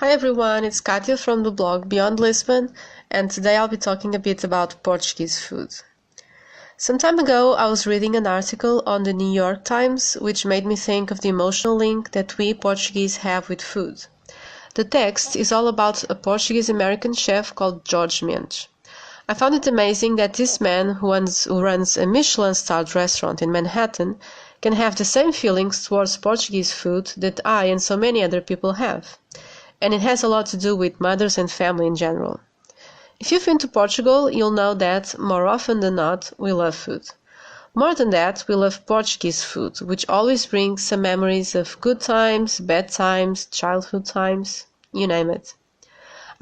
Hi everyone, it's Catia from the blog Beyond Lisbon, and today I'll be talking a bit about Portuguese food. Some time ago I was reading an article on the New York Times which made me think of the emotional link that we Portuguese have with food. The text is all about a Portuguese-American chef called Jorge Mendes. I found it amazing that this man, who runs a Michelin-starred restaurant in Manhattan, can have the same feelings towards Portuguese food that I and so many other people have. And it has a lot to do with mothers and family in general. If you've been to Portugal, you'll know that, more often than not, we love food. More than that, we love Portuguese food, which always brings some memories of good times, bad times, childhood times, you name it.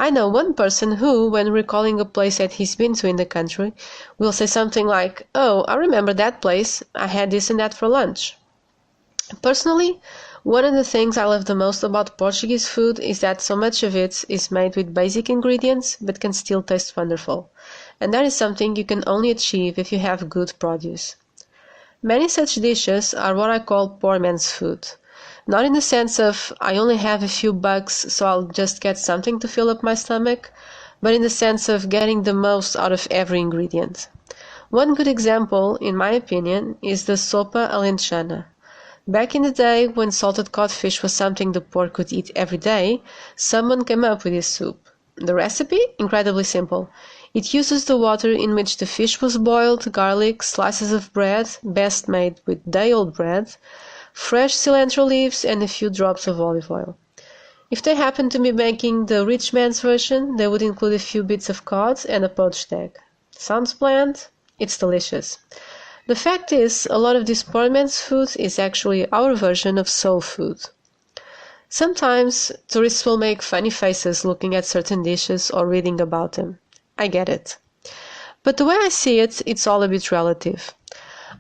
I know one person who, when recalling a place that he's been to in the country, will say something like, "Oh, I remember that place, I had this and that for lunch." Personally, one of the things I love the most about Portuguese food is that so much of it is made with basic ingredients but can still taste wonderful, and that is something you can only achieve if you have good produce. Many such dishes are what I call poor man's food, not in the sense of I only have a few bucks so I'll just get something to fill up my stomach, but in the sense of getting the most out of every ingredient. One good example, in my opinion, is the sopa alentejana. Back in the day, when salted codfish was something the poor could eat every day, someone came up with this soup. The recipe? Incredibly simple. It uses the water in which the fish was boiled, garlic, slices of bread, best made with day-old bread, fresh cilantro leaves, and a few drops of olive oil. If they happened to be making the rich man's version, they would include a few bits of cod and a poached egg. Sounds bland? It's delicious. The fact is, a lot of this poor man's food is actually our version of soul food. Sometimes tourists will make funny faces looking at certain dishes or reading about them. I get it. But the way I see it, it's all a bit relative.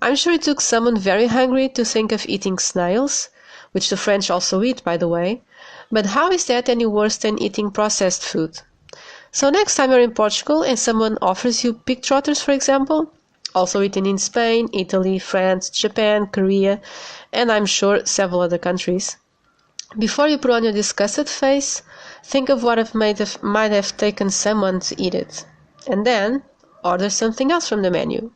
I'm sure it took someone very hungry to think of eating snails, which the French also eat, by the way, but how is that any worse than eating processed food? So next time you're in Portugal and someone offers you pig trotters, for example, also eaten in Spain, Italy, France, Japan, Korea, and I'm sure several other countries. Before you put on your disgusted face, think of what might have taken someone to eat it. And then, order something else from the menu.